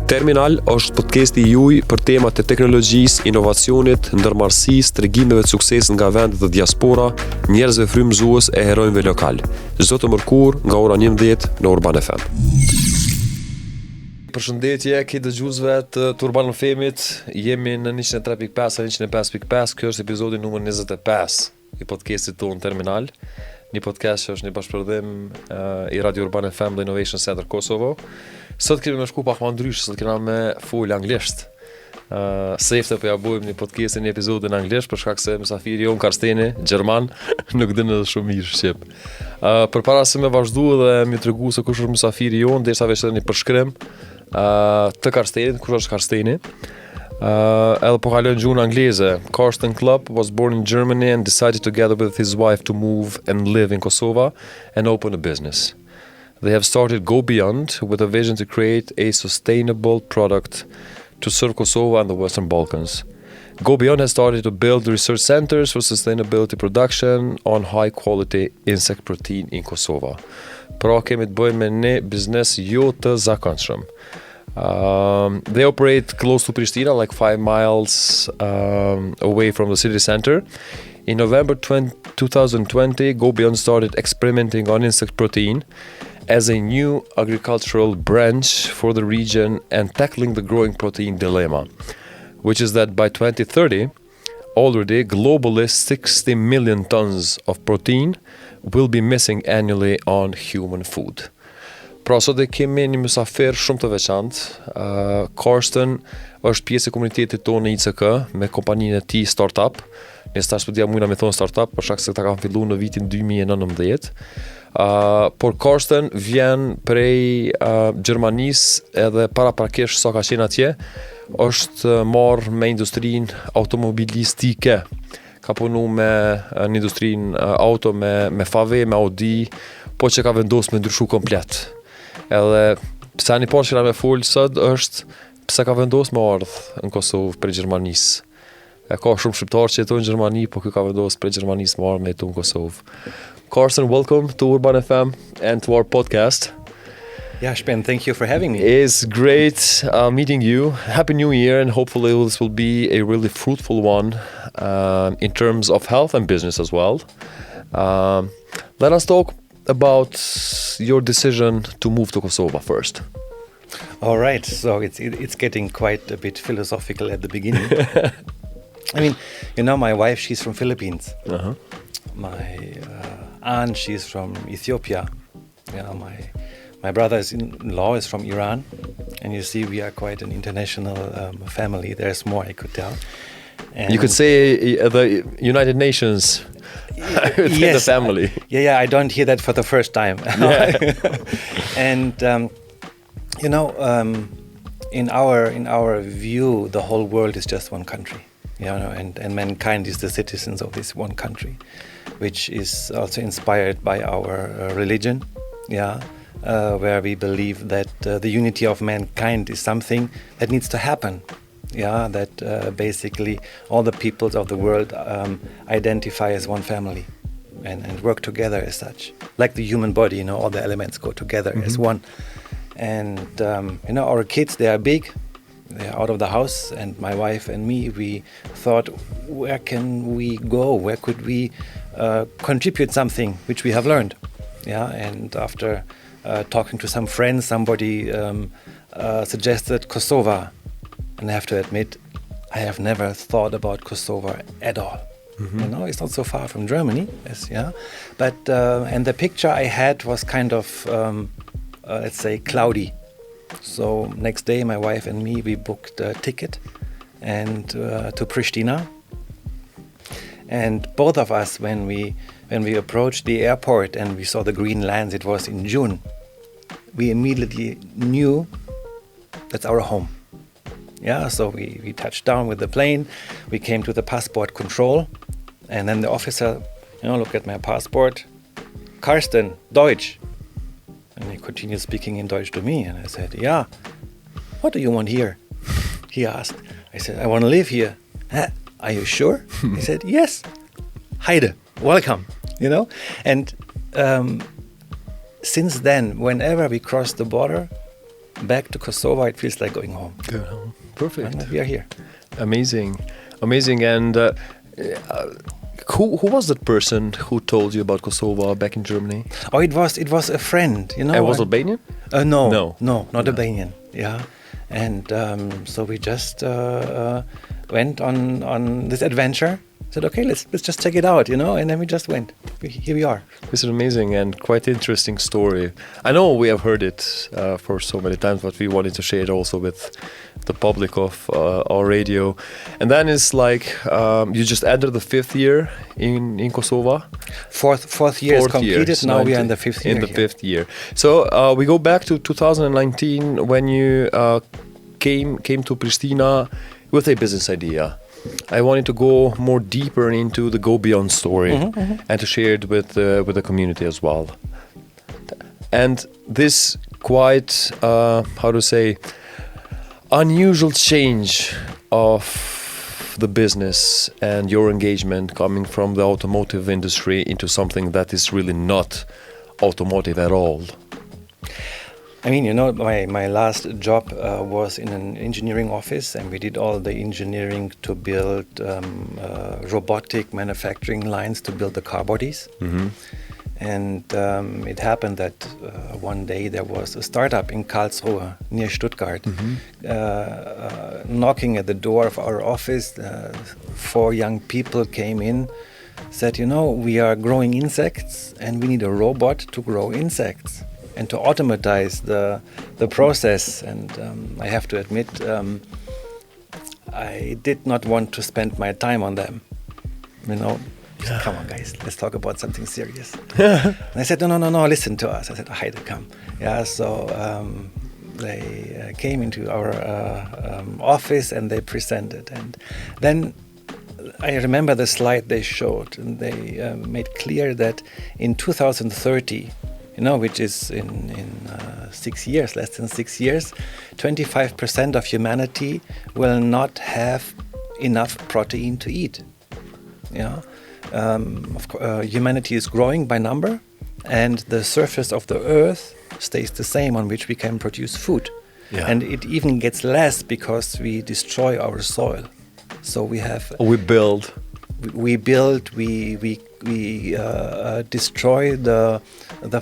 Terminal është podcasti juaj për temat e teknologjisë, inovacionit, ndërmarrësisë, tregimeve të suksesit nga vendet e diaspora, njerëzve frymëzues e heronjve lokal. Çdo të mërkurë nga ora 11 në Urban FM. Përshëndetje, këtë dëgjuesve të Urban FM-it. Jemi në 103.5 a 105.5. Kjo është episodi numër 25 i podcastit tonë Terminal. Një podcast që është një bashkëprodhim i Radio Urban FM dhe Innovation Center Kosovo. Sot kemi me shku pak ma ndryshë, sot kena me full anglisht. Sefte për ja bojmë një podcast e një episodin anglisht, për shkak se mësafiri jonë Karsteni, Gjerman, nuk dinë edhe shumë mirë shqip. Për para se me vazhdu dhe mi të regu se kush është mësafiri jonë, dhe sa veç edhe një përshkrim të Karstenit, kush është Karsteni. Edhe po kalon gjuhën angleze. Karsten Klapp was born in Germany and decided together with his wife to move and live in Kosova and open a business. They have started GoBeyond with a vision to create a sustainable product to serve Kosovo and the Western Balkans. GoBeyond has started to build research centers for sustainability production on high-quality insect protein in Kosovo. Pra kemi të bëjmë me një biznes jo të zakonshëm. They operate close to Pristina, like 5 miles away from the city center. In November 2020, GoBeyond started experimenting on insect protein as a new agricultural branch for the region and tackling the growing protein dilemma, which is that by 2030, already globally 60 million tons of protein will be missing annually on human food. Pra sot e kemi një mysafir shumë të veçantë. Karsten është pjesë e komunitetit tonë në ICK me kompaninë e tij startup. Ne tash po dia mujna me thonë startup, për shkak se ta kanë filluar në vitin 2019. Por Karsten vjen prej Gjermanisë edhe paraprakesh sa ka qenë atje, është marrë me industrinë automobilistike. Ka punu me në industrinë auto, me FAV, me Audi, po që ka vendosur me ndryshu komplet. Edhe pse një parë që na me folë sot është pse ka vendosur me ardhë në Kosovë prej Gjermanisë. Ka shumë shqiptarë që jetojnë në Gjermani, po kjo ka vendosur prej Gjermanisë me ardhë me jetu në Kosovë. Karsten, welcome to Urban FM and to our podcast. Yeah, Spen, thank you for having me. It's great meeting you. Happy New Year, and hopefully this will be a really fruitful one in terms of health and business as well. Let us talk about your decision to move to Kosovo first. All right, so it's getting quite a bit philosophical at the beginning. I mean, you know, my wife, she's from Philippines. Uh-huh. My aunt, she's from Ethiopia. Yeah, my brother-in-law is from Iran. And you see, we are quite an international family. There's more I could tell. And You could say the United Nations within yes, the family. Yeah, I don't hear that for the first time. Yeah. And you know, in our view, the whole world is just one country. You know, and mankind is the citizens of this one country, which is also inspired by our religion, yeah, where we believe that the unity of mankind is something that needs to happen, yeah, that basically all the peoples of the world identify as one family and work together as such. Like the human body, you know, all the elements go together as one. And, you know, our kids, they are big. They're out of the house, and my wife and me, we thought, where can we go? Where could we contribute something which we have learned? Yeah, and after talking to some friends, somebody suggested Kosovo. And I have to admit, I have never thought about Kosovo at all. Mm-hmm. You know, it's not so far from Germany, yes, yeah. But and the picture I had was kind of, let's say, cloudy. So next day, my wife and me, we booked a ticket and to Pristina. And both of us, when we approached the airport and we saw the green lands, it was in June, we immediately knew that's our home. Yeah, so we touched down with the plane. We came to the passport control, and then the officer, you know, looked at my passport. Karsten, Deutsch. And he continued speaking in Deutsch to me, and I said, yeah, what do you want here? He asked. I said, I want to live here. Are you sure? He said, yes. Heide, welcome, you know? And since then, whenever we crossed the border, back to Kosovo, it feels like going home. Perfect. And we are here. Amazing. And who was that person who told you about Kosovo back in Germany? Oh, it was a friend, you know. And was Albanian? No, not Albanian. Yeah, and so we just went on this adventure. Said, okay, let's just check it out, you know, and then we just went. Here we are. It's an amazing and quite interesting story. I know we have heard it for so many times, but we wanted to share it also with the public of our radio. And then it's like you just entered the 5th year in Kosovo. Fourth year is completed. Now we are in the 5th year. In the 5th year. So we go back to 2019 when you came to Pristina with a business idea. I wanted to go more deeper into the GoBeyond story and to share it with the community as well. And this quite, unusual change of the business and your engagement coming from the automotive industry into something that is really not automotive at all. I mean, you know, my last job was in an engineering office, and we did all the engineering to build robotic manufacturing lines to build the car bodies. And it happened that one day there was a startup in Karlsruhe near Stuttgart knocking at the door of our office. 4 young people came in, said, you know, we are growing insects and we need a robot to grow insects and to automatize the process. And I have to admit, I did not want to spend my time on them. You know, come on, guys, let's talk about something serious. And I said, no, listen to us. I said, Heide, come. Yeah, so they came into our office and they presented. And then I remember the slide they showed, and they made clear that in 2030, you know, which is in 6 years, less than 6 years, 25% of humanity will not have enough protein to eat. Yeah, humanity is growing by number, and the surface of the earth stays the same on which we can produce food. Yeah. And it even gets less because we destroy our soil. So we have we build, we destroy the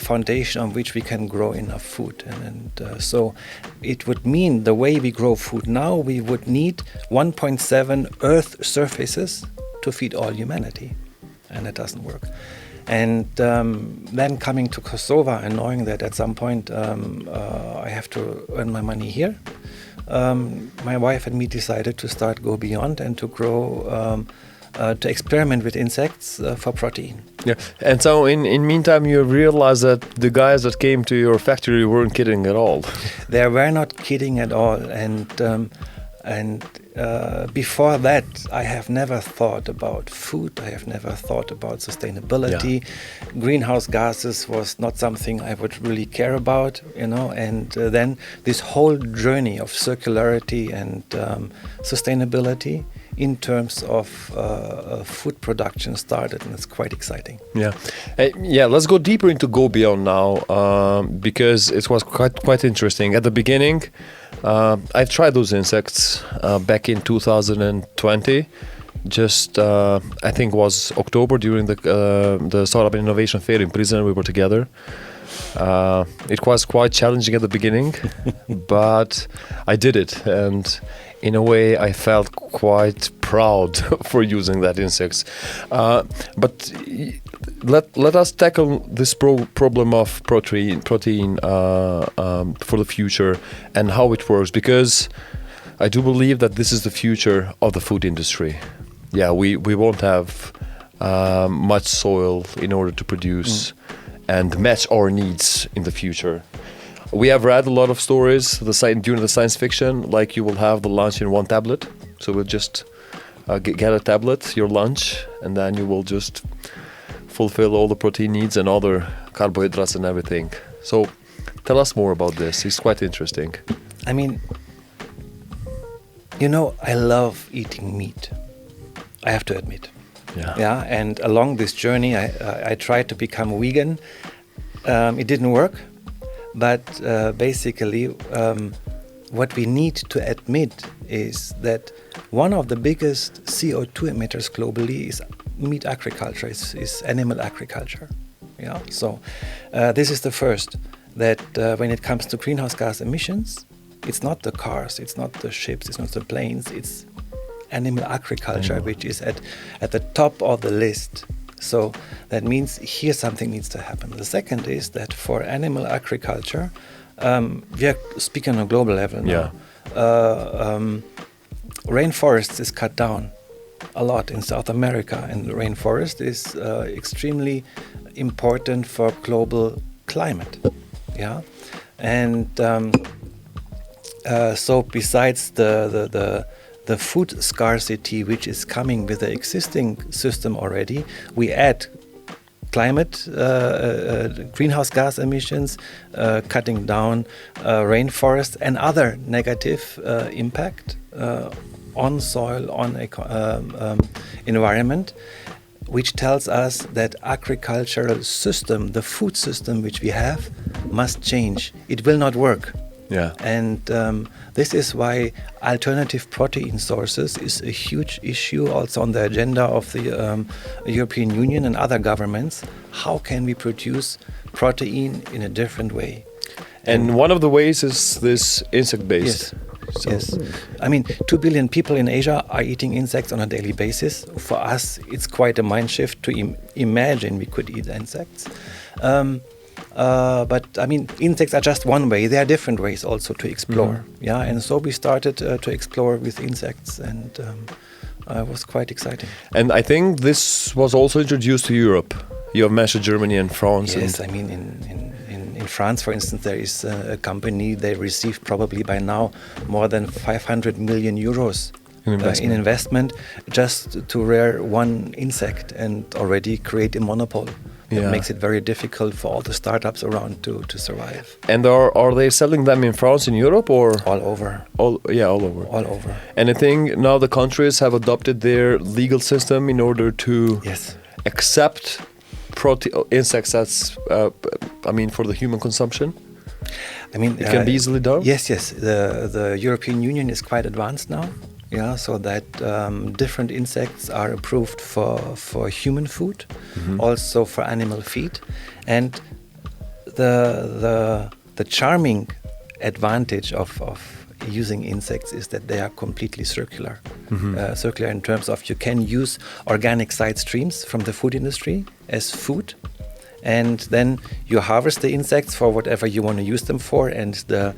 foundation on which we can grow enough food, and so it would mean the way we grow food now, we would need 1.7 Earth surfaces to feed all humanity, and that doesn't work. And then coming to Kosovo and knowing that at some point I have to earn my money here, my wife and me decided to start GoBeyond and to grow, to experiment with insects for protein. Yeah, and so in meantime you realized that the guys that came to your factory weren't kidding at all. They were not kidding at all, and before that, I have never thought about food. I have never thought about sustainability. Yeah. Greenhouse gases was not something I would really care about, you know. And then this whole journey of circularity and sustainability in terms of food production started, and it's quite exciting. Yeah, let's go deeper into GoBeyond now, because it was quite interesting. At the beginning, I've tried those insects back in 2020. Just I think it was October during the Startup and Innovation Fair in Prizren. We were together. It was quite challenging at the beginning, but I did it, and in a way I felt quite proud for using that insects. But let us tackle this problem of protein for the future and how it works, because I do believe that this is the future of the food industry. Yeah, we won't have much soil in order to produce and match our needs in the future. We have read a lot of stories during the science fiction, like you will have the lunch in one tablet. So we'll just get a tablet, your lunch, and then you will just fulfill all the protein needs and other carbohydrates and everything. So tell us more about this. It's quite interesting. I mean, you know, I love eating meat, I have to admit. Yeah. And along this journey, I tried to become vegan. It didn't work. but basically what we need to admit is that one of the biggest CO2 emitters globally is meat agriculture, is animal agriculture. Yeah. So this is the first, that when it comes to greenhouse gas emissions, it's not the cars, it's not the ships, it's not the planes, it's animal agriculture, which is at the top of the list. So that means here something needs to happen. The second is that for animal agriculture, we are speaking on a global level now. Rainforests is cut down a lot in South America, and the rainforest is extremely important for global climate. Yeah, and so besides the food scarcity which is coming with the existing system already, we add climate, greenhouse gas emissions, cutting down rainforests and other negative impact on soil, on environment, which tells us that agricultural system, the food system which we have, must change. It will not work. Yeah. And this is why alternative protein sources is a huge issue also on the agenda of the European Union and other governments. How can we produce protein in a different way? And one of the ways is this insect-based. Yes. Yes. I mean, 2 billion people in Asia are eating insects on a daily basis. For us, it's quite a mind shift to imagine we could eat insects. But I mean, insects are just one way. There are different ways also to explore. Yeah, and so we started to explore with insects, and it was quite exciting. And I think this was also introduced to Europe. You have mentioned Germany and France. Yes, I mean, in France, for instance, there is a company, they received probably by now more than 500 million euros in investment just to rear one insect and already create a monopoly. It makes it very difficult for all the startups around to survive. And are they selling them in France, in Europe, or all over? All over. All over. And I think now the countries have adopted their legal system in order to accept insects as, for the human consumption. I mean, it can be easily done. Yes. The European Union is quite advanced now. Yeah, so that different insects are approved for human food, also for animal feed, and the charming advantage of using insects is that they are completely circular. Circular in terms of you can use organic side streams from the food industry as food, and then you harvest the insects for whatever you want to use them for, and the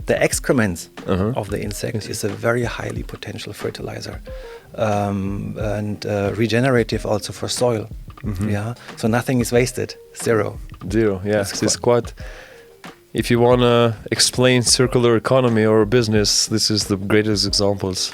excrements of the insect is a very highly potential fertilizer, and regenerative also for soil. Yeah, so nothing is wasted. Zero. Yes, it's quite. If you want to explain circular economy or business, this is the greatest examples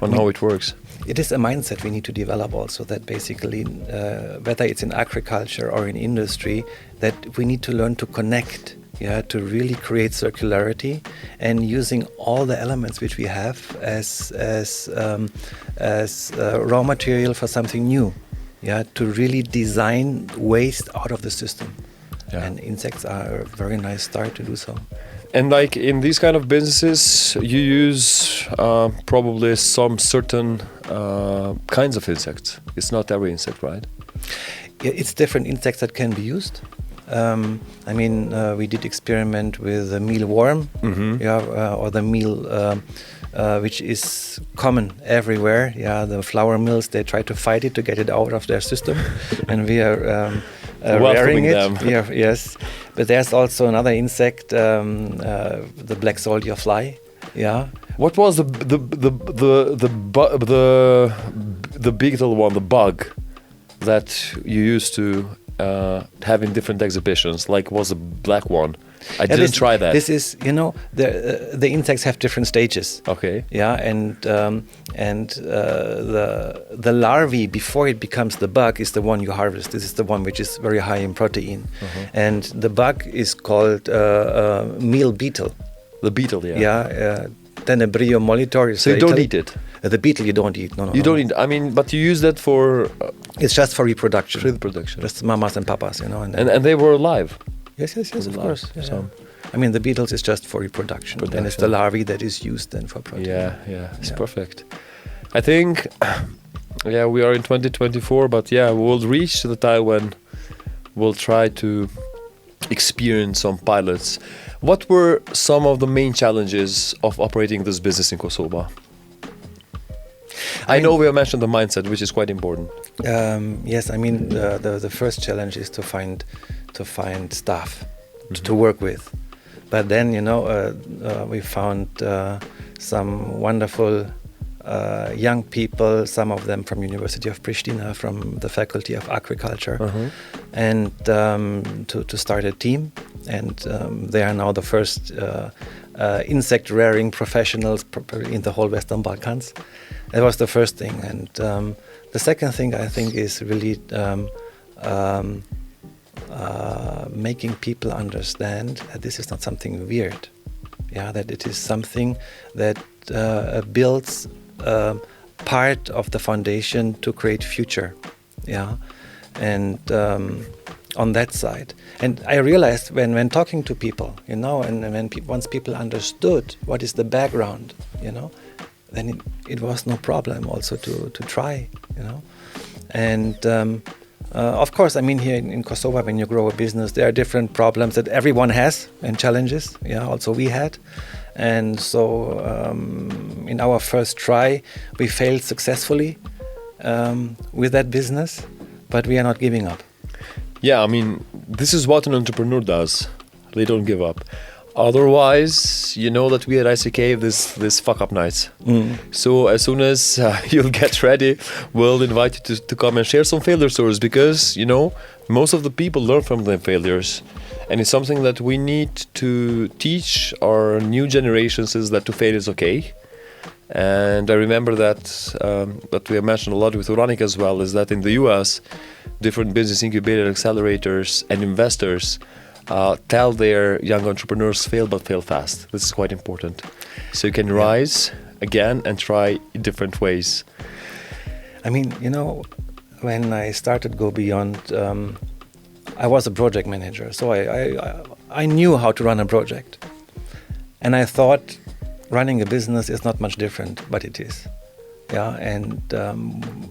on how it works. It is a mindset we need to develop also, that basically, whether it's in agriculture or in industry, that we need to learn to connect, to really create circularity, and using all the elements which we have as raw material for something new, to really design waste out of the system. And insects are a very nice start to do so. And like in these kind of businesses, you use probably some certain kinds of insects. It's not every insect, right? Yeah, it's different insects that can be used. We did experiment with the mealworm, or the meal, which is common everywhere. The flour mills, they try to fight it to get it out of their system, and we are rearing it. Yes, but there's also another insect, the black soldier fly. What was the beetle one, the bug, that you used to have in different exhibitions? Like, was a black one? I didn't try that. This is, the insects have different stages. Okay. And the larvae, before it becomes the bug, is the one you harvest. This is the one which is very high in protein, and the bug is called meal beetle. The beetle, Tenebrio molitor. So you don't eat it? The beetle you don't eat. No. You don't eat. I mean, but you use that for It's just for reproduction. reproduction. Just mamas and papas, you know. And they were alive. Yes, of alive, course. Yeah. so. I mean, the beetles is just for reproduction. And it's the larvae that is used then for protein. Yeah, it's perfect. I think, we are in 2024, but we'll reach the time when we'll try to experience some pilots. What were some of the main challenges of operating this business in Kosovo? I know we have mentioned the mindset, which is quite important. Yes, I mean the first challenge is to find staff to work with, but then we found some wonderful young people, some of them from University of Pristina, from the Faculty of Agriculture, and to start a team, and they are now the first insect rearing professionals in the whole Western Balkans. That was the first thing, and the second thing I think is really making people understand that this is not something weird, that it is something that builds part of the foundation to create future, and on that side. And I realized when talking to people, and when once people understood what is the background, then it was no problem also to try, And of course, I mean, here in Kosovo, when you grow a business, there are different problems that everyone has and challenges. Also we had. And so in our first try, we failed successfully with that business, but we are not giving up. Yeah, I mean, this is what an entrepreneur does. They don't give up. Otherwise, you know that we at ICK have this fuck up nights. So as soon as you'll get ready, we'll invite you to come and share some failure stories, because most of the people learn from their failures, and it's something that we need to teach our new generations, is that to fail is okay. And I remember that we have mentioned a lot with Uranik as well, is that in the US, different business incubator accelerators and investors tell their young entrepreneurs fail, but fail fast. This is quite important. So you can rise again and try different ways. I mean, when I started GoBeyond, I was a project manager. So I knew how to run a project. And I thought running a business is not much different, but it is. And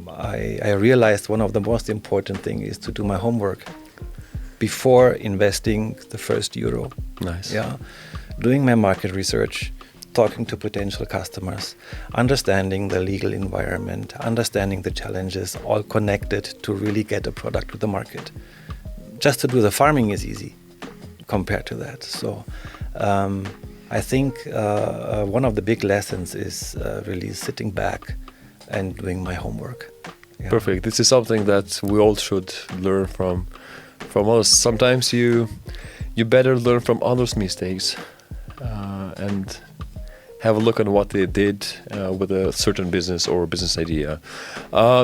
I realized one of the most important things is to do my homework before investing the first euro. Nice. Doing my market research, talking to potential customers, understanding the legal environment, understanding the challenges, all connected to really get a product to the market. Just to do the farming is easy compared to that. So I think one of the big lessons is really sitting back and doing my homework. Perfect. This is something that we all should learn from others. Sometimes you better learn from others' mistakes and have a look at what they did with a certain business or business idea.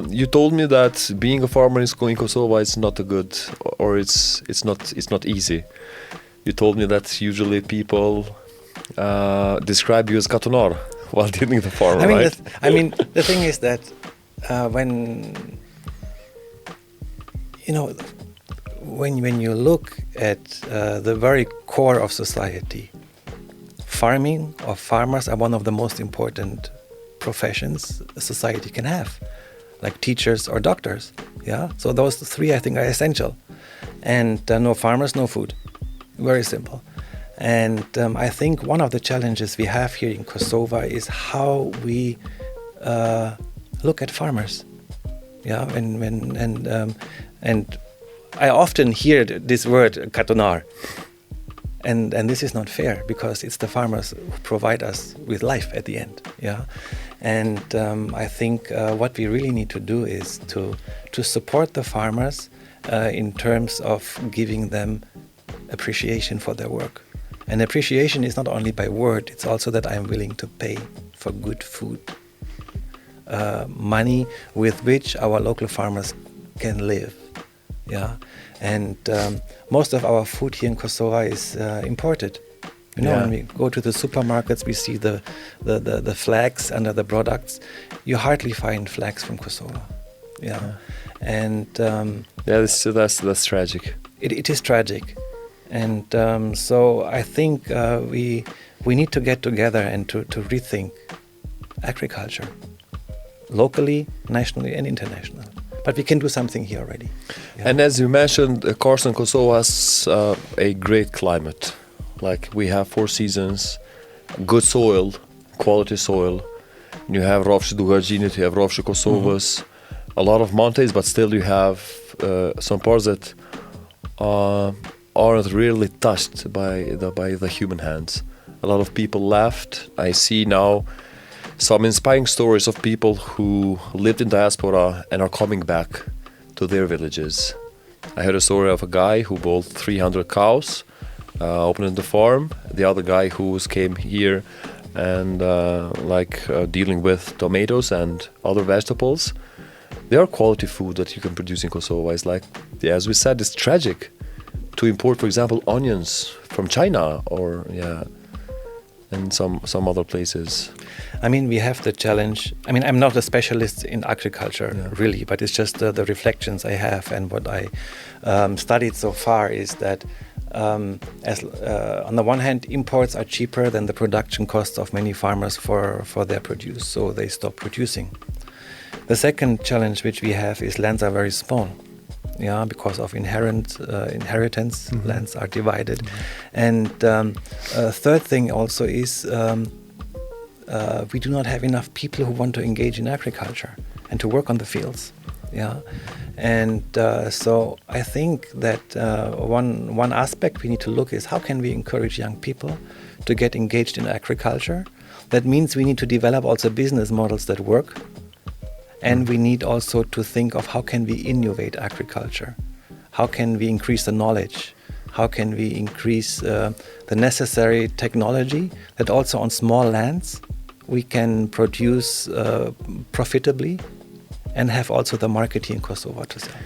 You told me that being a farmer in Kosovo is not a good, or it's not easy. You told me that usually people describe you as katonar while dealing the farm, right? The thing is that when you look at the very core of society, farming or farmers are one of the most important professions a society can have, like teachers or doctors. So those three, I think, are essential. And no farmers, no food. Very simple. And I think one of the challenges we have here in Kosovo is how we look at farmers. And I often hear this word katonar, and this is not fair, because it's the farmers who provide us with life at the end. And I think what we really need to do is to support the farmers in terms of giving them appreciation for their work. And appreciation is not only by word, it's also that I'm willing to pay for good food, money with which our local farmers can live. And most of our food here in Kosovo is imported. You know, Yeah. when we go to the supermarkets, we see the flags under the products. You hardly find flags from Kosovo. Yeah, and Yeah, that's tragic. it is tragic, and so I think we need to get together and to rethink agriculture, locally, nationally, and international. But we can do something here already. Yeah. And as you mentioned, Karsten, Kosovo has a great climate. Like we have 4 seasons, good soil, quality soil. You have Rovše Dugarđinit, you have Rovše Kosovas, a lot of mountains, but still you have some parts that aren't really touched by the human hands. A lot of people left. I see now some inspiring stories of people who lived in diaspora and are coming back to their villages. I heard a story of a guy who bought 300 cows, opened the farm. The other guy who came here and dealing with tomatoes and other vegetables. They are quality food that you can produce in Kosovo. It's like, yeah, as we said, it's tragic to import, for example, onions from China or and some other places. I mean, we have the challenge. I mean, I'm not a specialist in agriculture, really, but it's just the reflections I have, and what I studied so far is that on the one hand, imports are cheaper than the production costs of many farmers for their produce, so they stop producing. The second challenge which we have is lands are very small. Yeah, because of inheritance, lands are divided. And a third thing also is we do not have enough people who want to engage in agriculture and to work on the fields. Yeah, and so I think that one aspect we need to look is how can we encourage young people to get engaged in agriculture. That means we need to develop also business models that work. And we need also to think of how can we innovate agriculture? How can we increase the knowledge? How can we increase the necessary technology that also on small lands we can produce profitably and have also the market here in Kosovo to sell?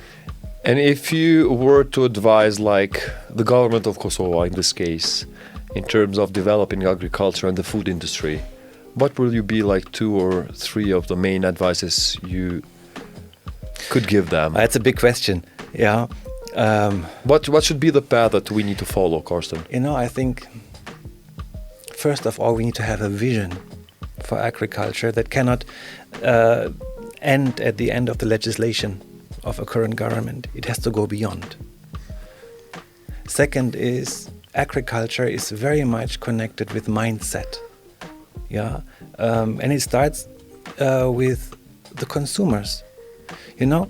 And if you were to advise like the government of Kosovo in this case, in terms of developing agriculture and the food industry, what will you be like 2 or 3 of the main advices you could give them? That's a big question. Yeah. What should be the path that we need to follow, Karsten? You know, I think first of all we need to have a vision for agriculture that cannot end at the end of the legislation of a current government. It has to go beyond. Second is agriculture is very much connected with mindset. Yeah, and it starts with the consumers. You know,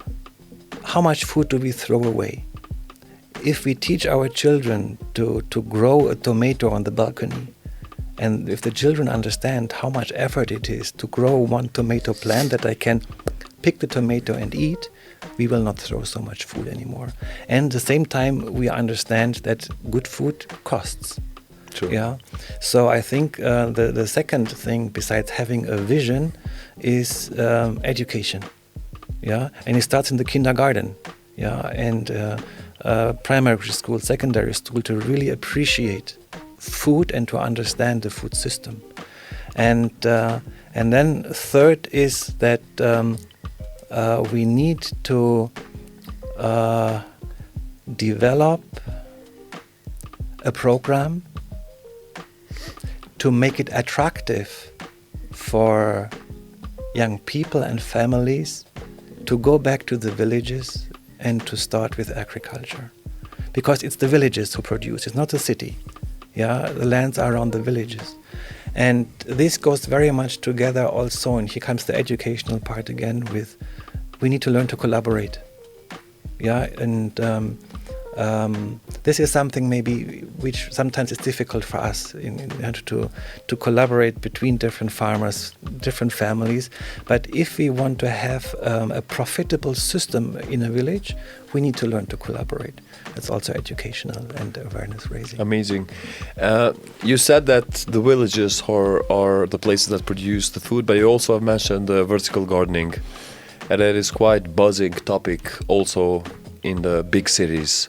how much food do we throw away? If we teach our children to grow a tomato on the balcony, and if the children understand how much effort it is to grow one tomato plant that I can pick the tomato and eat, we will not throw so much food anymore. And at the same time, we understand that good food costs. True. Yeah, so I think the second thing besides having a vision is education. Yeah, and it starts in the kindergarten. Yeah, and primary school, secondary school, to really appreciate food and to understand the food system. And then third is that we need to develop a program to make it attractive for young people and families to go back to the villages and to start with agriculture. Because it's the villages who produce, it's not the city. Yeah, the lands are on the villages. And this goes very much together also, and here comes the educational part again with, we need to learn to collaborate. Yeah, and this is something maybe which sometimes is difficult for us to collaborate between different farmers, different families. But if we want to have a profitable system in a village, we need to learn to collaborate. That's also educational and awareness raising. Amazing. You said that the villages are the places that produce the food, but you also have mentioned vertical gardening, and that is quite buzzing topic also in the big cities.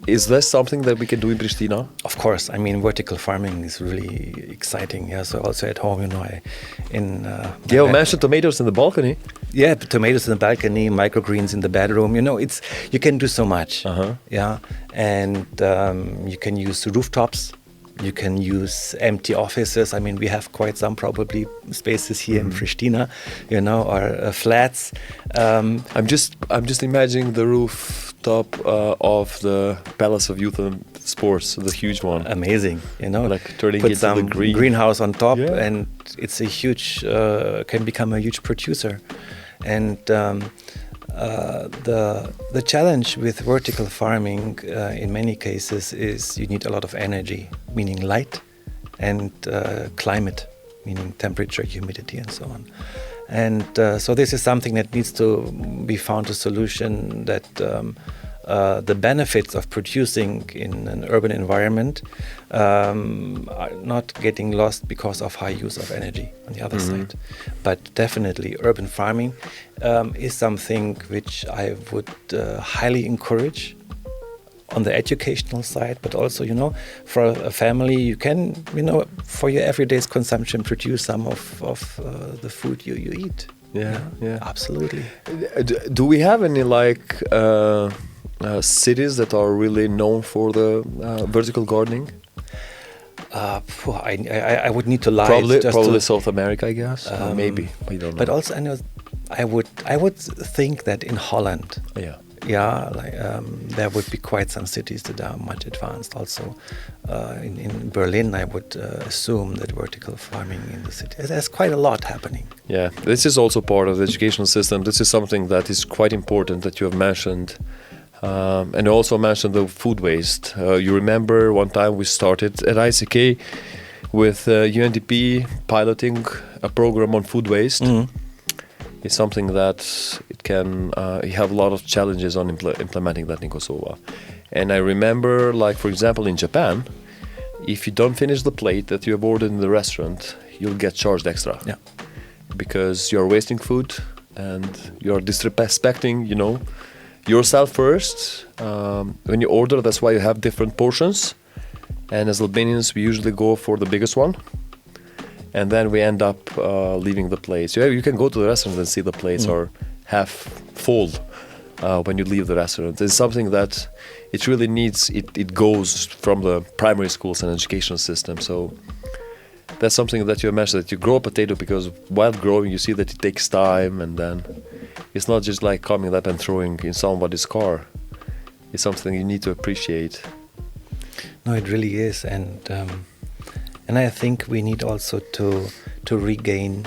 Is that something that we can do in Pristina? Of course, I mean vertical farming is really exciting. Yeah, so also at home, You mentioned tomatoes in the balcony. Yeah, tomatoes in the balcony, microgreens in the bedroom. You can do so much. Yeah, and you can use rooftops. You can use empty offices. I mean, we have quite some probably spaces here in Pristina, or flats. I'm just imagining the rooftop of the Palace of Youth and Sports, the huge one. Amazing, like turning put into some the green. greenhouse on top, Yeah. and it's a huge can become a huge producer. And the challenge with vertical farming in many cases is you need a lot of energy, meaning light, and climate, meaning temperature, humidity, and so on. And so this is something that needs to be found a solution that the benefits of producing in an urban environment are not getting lost because of high use of energy on the other side. But definitely urban farming is something which I would highly encourage on the educational side, but also, for a family, you can, for your everyday's consumption, produce some of the food you eat. Yeah. Absolutely. Do we have any cities that are really known for the vertical gardening? I would need to lie. Probably South America, I guess. Maybe we don't know. But also, I would think that in Holland, there would be quite some cities that are much advanced. Also, in Berlin, I would assume that vertical farming in the city. There's quite a lot happening. Yeah, this is also part of the educational system. This is something that is quite important that you have mentioned. And you also mentioned the food waste. You remember one time we started at ICK with UNDP piloting a program on food waste. It's something that it can you have a lot of challenges on implementing that in Kosovo. And I remember, for example, in Japan, if you don't finish the plate that you have ordered in the restaurant, you'll get charged extra. Yeah. Because you're wasting food and you're disrespecting, yourself first. When you order, that's why you have different portions. And as Albanians, we usually go for the biggest one. And then we end up leaving the plates. You can go to the restaurant and see the plates are half full when you leave the restaurant. It's something that it really needs, it goes from the primary schools and educational system. So that's something that you mentioned, that you grow a potato because while growing you see that it takes time, and then it's not just like coming up and throwing in somebody's car. It's something you need to appreciate. No, it really is, and I think we need also to regain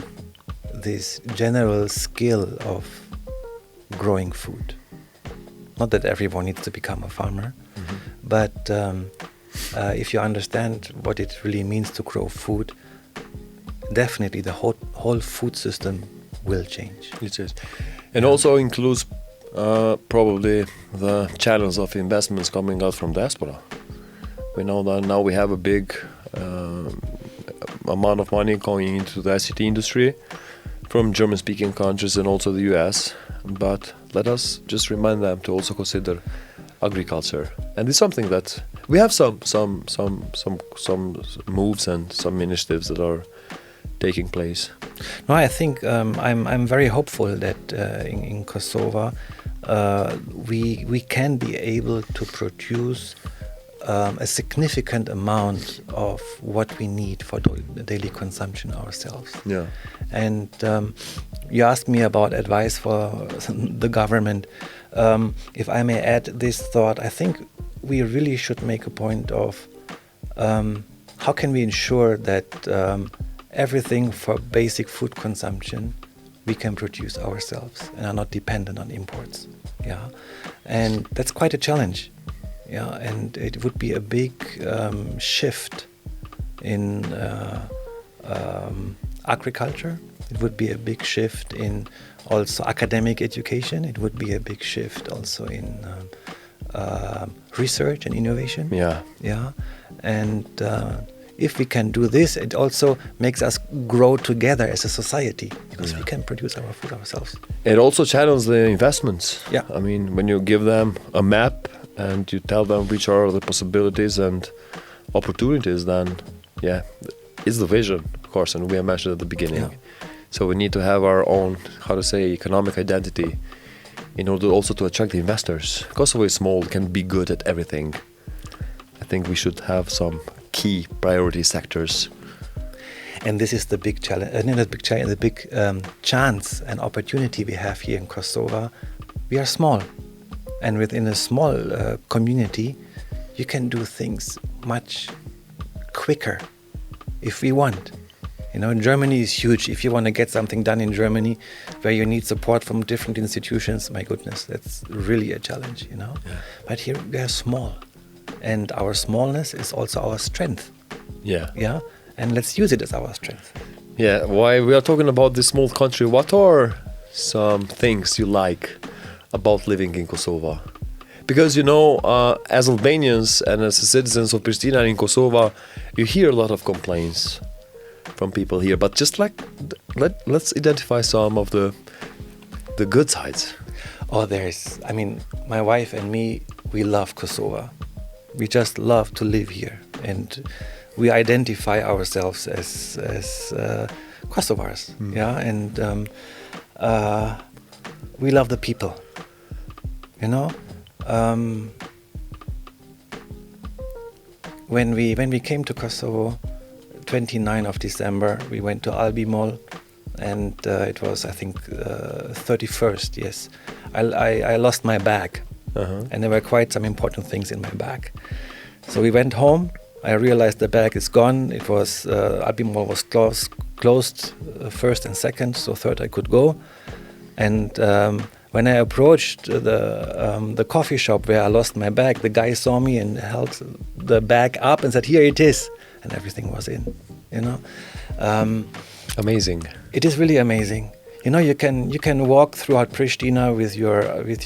this general skill of growing food. Not that everyone needs to become a farmer, but if you understand what it really means to grow food, definitely the whole food system will change. It is. And also includes probably the challenge of investments coming out from diaspora. We know that now we have a big amount of money going into the ICT industry from German-speaking countries and also the US. But let us just remind them to also consider agriculture. And it's something that we have some moves and some initiatives that are taking place. No, I think I'm very hopeful that in Kosovo we can be able to produce a significant amount of what we need for the daily consumption ourselves. Yeah. And you asked me about advice for the government. If I may add this thought, I think we really should make a point of how can we ensure that everything for basic food consumption we can produce ourselves and are not dependent on imports. Yeah, and that's quite a challenge. Yeah, and it would be a big shift in agriculture. It would be a big shift in also academic education. It would be a big shift also in research and innovation. Yeah. Yeah, and if we can do this, it also makes us grow together as a society because we can produce our food ourselves. It also channels the investments. Yeah. I mean, when you give them a map and you tell them which are the possibilities and opportunities, then yeah, it's the vision, of course, and we have mentioned at the beginning. Yeah. So we need to have our own, economic identity in order also to attract the investors. Kosovo is small, can be good at everything. I think we should have some key priority sectors. And this is the big challenge, the big chance and opportunity we have here in Kosovo. We are small, and within a small community, you can do things much quicker if we want. You know, Germany is huge. If you want to get something done in Germany, where you need support from different institutions, my goodness, that's really a challenge. You know, Yeah. but here we are small, and our smallness is also our strength. Yeah. Yeah, and let's use it as our strength. Yeah, why we are talking about this small country, what are some things you like about living in Kosovo? Because, you know, as Albanians and as citizens of Pristina and in Kosovo, you hear a lot of complaints from people here. But just like, let's identify some of the good sides. Oh, I mean, my wife and me, we love Kosovo. We just love to live here. And we identify ourselves as Kosovars. Yeah, and we love the people. You know, when we came to Kosovo, 29th of December, we went to Albi Mall, and it was, I think, 31st. Yes, I lost my bag, and there were quite some important things in my bag. So we went home. I realized the bag is gone. It was Albi Mall was closed first and second, so third I could go. And when I approached the coffee shop where I lost my bag, the guy saw me and held the bag up and said, "Here it is," and everything was in. You know, Amazing. it is really amazing. You know, you can walk throughout Pristina with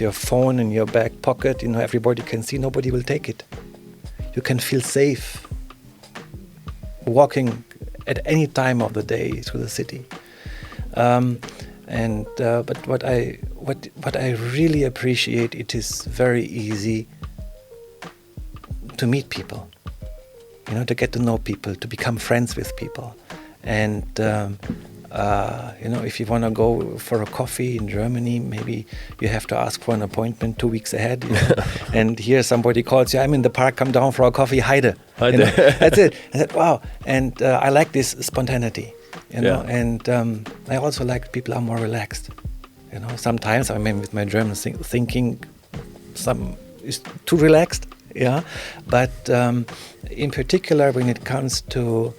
your phone in your back pocket. You know, everybody can see. Nobody will take it. You can feel safe walking at any time of the day through the city. But what I really appreciate, it is very easy to meet people, you know, to get to know people, to become friends with people. And you know, if you want to go for a coffee in Germany, maybe you have to ask for an appointment 2 weeks ahead. You know? And here somebody calls you, "I'm in the park, come down for a coffee, Heide." Heide. You know? That's it. I said, wow. And I like this spontaneity. You know, Yeah. and I also like people are more relaxed. You know, sometimes I mean with my German thinking, some is too relaxed. Yeah, but in particular when it comes to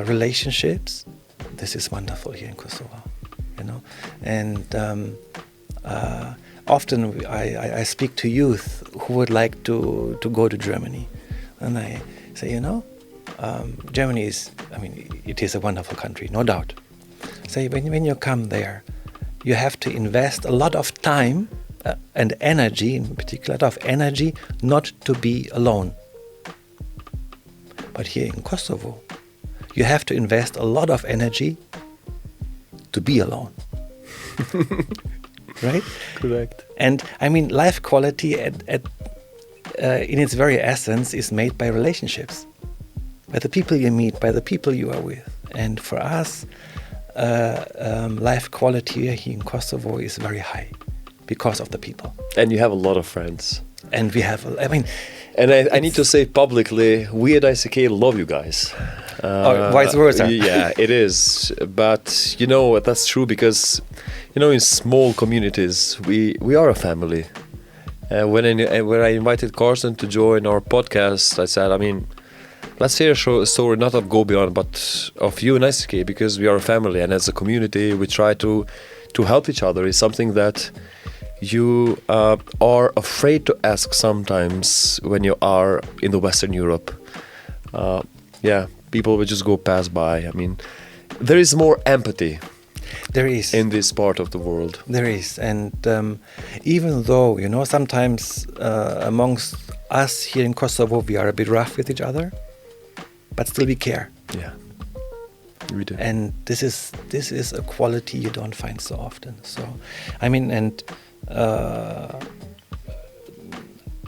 relationships, this is wonderful here in Kosovo. You know, and often I speak to youth who would like to go to Germany, and I say, you know. Germany is, I mean, it is a wonderful country, no doubt. So when you come there, you have to invest a lot of time and energy, in particular, a lot of energy, not to be alone. But here in Kosovo, you have to invest a lot of energy to be alone. Right? Correct. And I mean, life quality in its very essence is made by relationships. By the people you meet, by the people you are with. And for us, life quality here in Kosovo is very high because of the people. And you have a lot of friends. And we have, I mean... And I need to say publicly, we at ICK love you guys. Or vice versa. Yeah, it is. But, you know, that's true because, you know, in small communities, we are a family. When I invited Karsten to join our podcast, I said, I mean... Let's hear a story not of GoBeyond, but of you and ICK, because we are a family, and as a community, we try to help each other. It's something that you are afraid to ask sometimes when you are in the Western Europe. Yeah, people will just go past by. I mean, there is more empathy. There is. In this part of the world. There is, and even though, you know, sometimes amongst us here in Kosovo, we are a bit rough with each other. But still we care. Yeah, we do. And this is a quality you don't find so often. So, I mean, and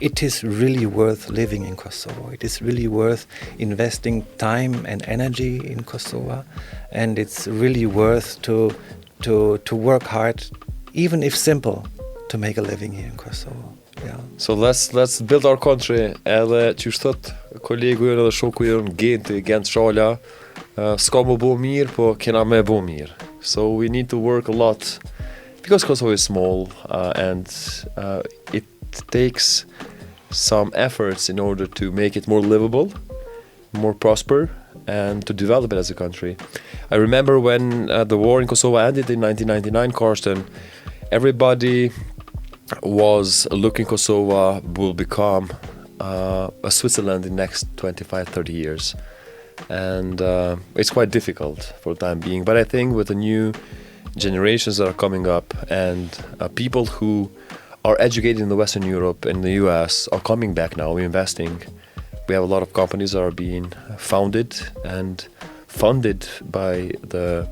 it is really worth living in Kosovo. It is really worth investing time and energy in Kosovo, and it's really worth to work hard, even if simple, to make a living here in Kosovo. Yeah. So let's build our country. Edhe që thot kolegu jon edhe shoku jon Gent Shala, s'ka më bo mirë, po kena me bo mirë. So we need to work a lot because Kosovo is small and it takes some efforts in order to make it more livable, more prosper, and to develop it as a country. I remember when the war in Kosovo ended in 1999, Karsten, everybody was looking Kosovo will become a Switzerland in the next 25, 30 years. And it's quite difficult for the time being. But I think with the new generations that are coming up and people who are educated in the Western Europe and the US are coming back now, we're investing. We have a lot of companies that are being founded and funded by the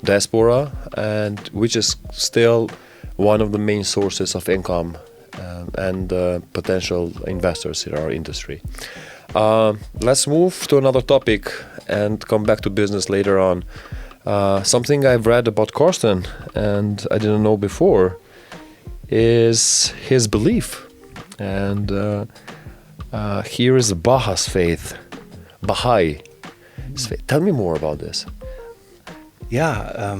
diaspora, and which is still one of the main sources of income and potential investors in our industry. Let's move to another topic and come back to business later on. Something I've read about Karsten and I didn't know before is his belief. And here is Baha's faith, Baha'i. Tell me more about this. Yeah.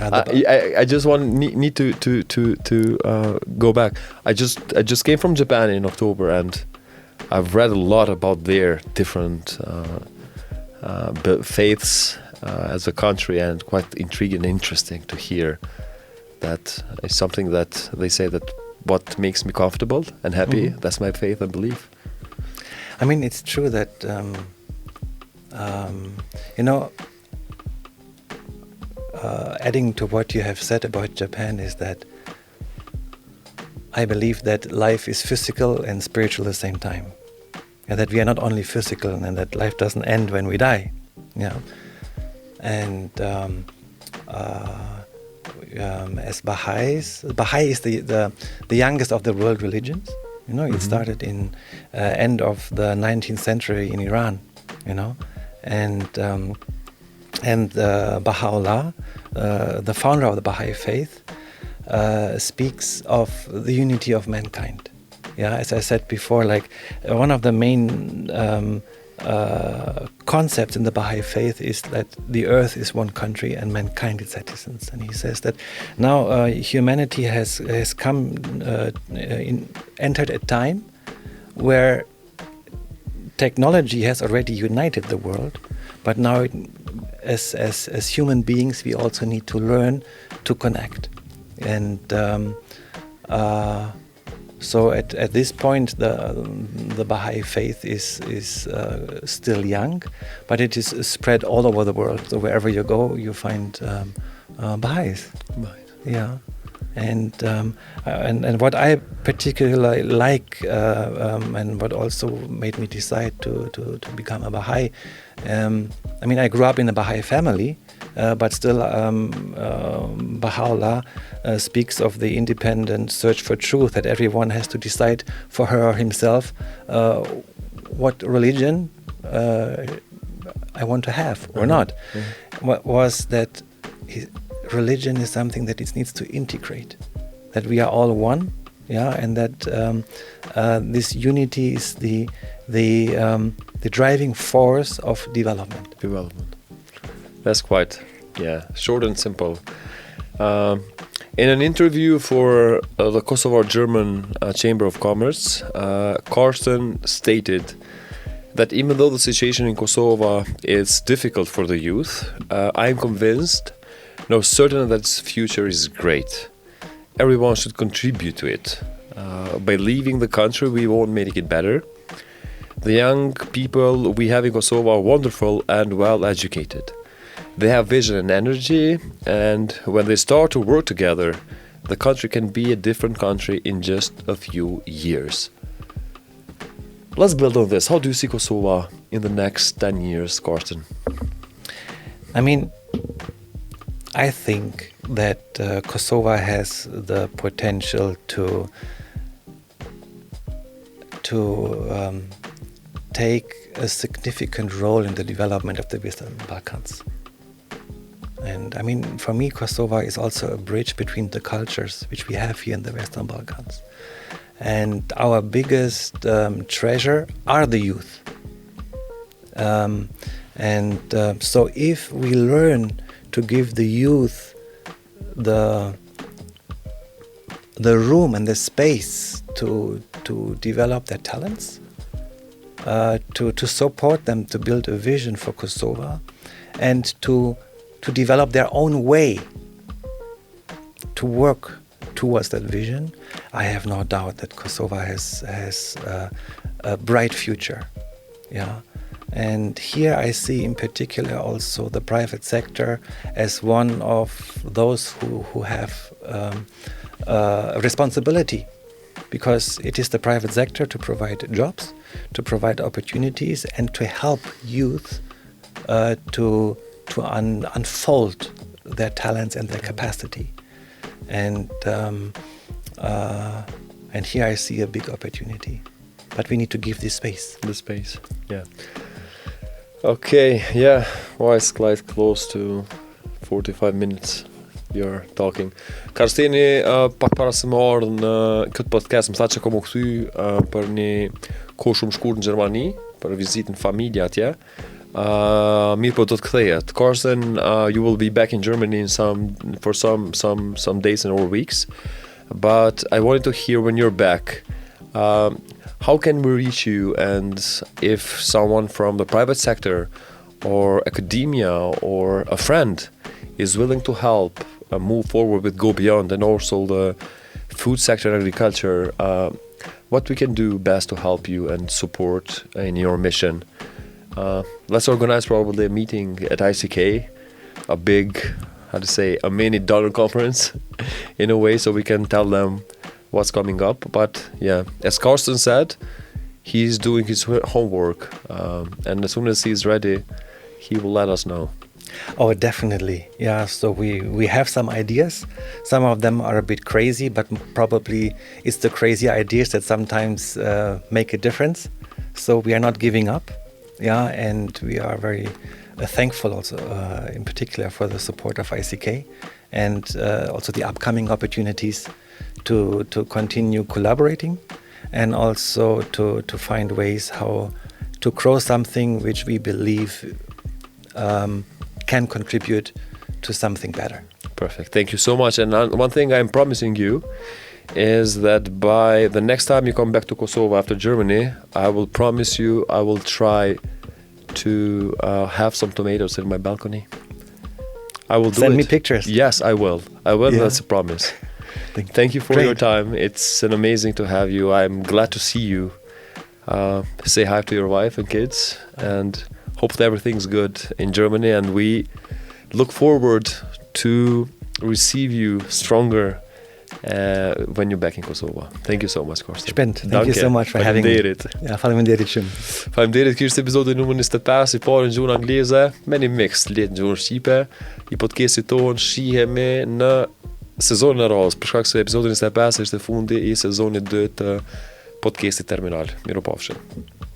I just need to go back. I just came from Japan in October, and I've read a lot about their different faiths as a country, and quite intriguing and interesting to hear. That is something that they say that what makes me comfortable and happy. Mm-hmm. That's my faith and belief. I mean, it's true that adding to what you have said about Japan is that I believe that life is physical and spiritual at the same time. And that we are not only physical, and that life doesn't end when we die. Yeah. And as Baha'is, Baha'i is the youngest of the world religions. You know, it started in end of the 19th century in Iran. You know, and Baha'u'llah, the founder of the Baha'i faith, speaks of the unity of mankind. Yeah, as I said before, like one of the main concepts in the Baha'i faith is that the earth is one country and mankind is citizens. And he says that now humanity has come entered a time where technology has already united the world, but now as human beings we also need to learn to connect. And so at this point the Baha'i faith is still young, but it is spread all over the world. So wherever you go, you find Baha'is. Right. Yeah. And what I particularly like, and what also made me decide to become a Baha'i, I mean, I grew up in a Baha'i family, but still Baha'u'llah speaks of the independent search for truth, that everyone has to decide for her or himself what religion I want to have or not. What was that religion is something that it needs to integrate, that we are all one, yeah, and that this unity is the driving force of development. That's quite, short and simple. In an interview for the Kosovo German Chamber of Commerce, Karsten stated that even though the situation in Kosovo is difficult for the youth, I'm convinced, certain that its future is great. Everyone should contribute to it. By leaving the country, we won't make it better. The young people we have in Kosovo are wonderful and well educated. They have vision and energy, and when they start to work together, the country can be a different country in just a few years. Let's build on this. How do you see Kosovo in the next 10 years, Karsten? I mean, I think that Kosovo has the potential to to take a significant role in the development of the Western Balkans. And I mean, for me, Kosovo is also a bridge between the cultures which we have here in the Western Balkans. And our biggest treasure are the youth. So if we learn to give the youth the room and the space to develop their talents, to support them to build a vision for Kosovo, and to develop their own way to work towards that vision, I have no doubt that Kosovo has a bright future. Yeah. And here I see in particular also the private sector as one of those who have a responsibility, because it is the private sector to provide jobs, to provide opportunities, and to help youth to unfold their talents and their capacity. And here I see a big opportunity, but we need to give this space. The space, yeah. Okay, yeah, well, it's quite close to 45 minutes you're talking. Karsteni, pak para se më ardhë në këtë podcast, më tha që kom u kthy për një kohë shumë shkurt në Gjermani, për vizitën familje atje. Mirë po do të kthehet. Karsten, you will be back in Germany for some days and or weeks, but I wanted to hear when you're back. How can we reach you, and if someone from the private sector or academia or a friend is willing to help move forward with GoBeyond and also the food sector and agriculture, what we can do best to help you and support in your mission? Let's organize probably a meeting at ICK, a big, a mini donor conference in a way, so we can tell them what's coming up. But yeah, as Karsten said, he's doing his homework, and as soon as he's ready, he will let us know. Oh, definitely. Yeah, so we have some ideas. Some of them are a bit crazy, but probably it's the crazy ideas that sometimes make a difference. So we are not giving up. Yeah, and we are very thankful also, in particular, for the support of ICK, and also the upcoming opportunities to continue collaborating, and also to find ways how to grow something which we believe can contribute to something better. Perfect. Thank you so much. And one thing I'm promising you is that by the next time you come back to Kosovo after Germany, I will promise you I will try to have some tomatoes in my balcony. I will do it. Send me pictures. Yes, I will. Yeah. That's a promise. Thank you for Great. your time. It's amazing to have you. I'm glad to see you. Say hi to your wife and kids, and hope that everything's good in Germany, and we look forward to receive you stronger when you're back in Kosovo. Thank you so much, Karsten. Shpent, thank you so much for having me. Ja, faleminderit shumë. Faleminderit, ky është episodi numër 25 i parë në gjuhën angleze, me një mix lehtë në gjuhën shqipe. I podcastit tonë shihemi në sezonin e radhës, për shkak se episodi 25 është fundi i sezonit 2 të podcastit terminal. Miropafshim.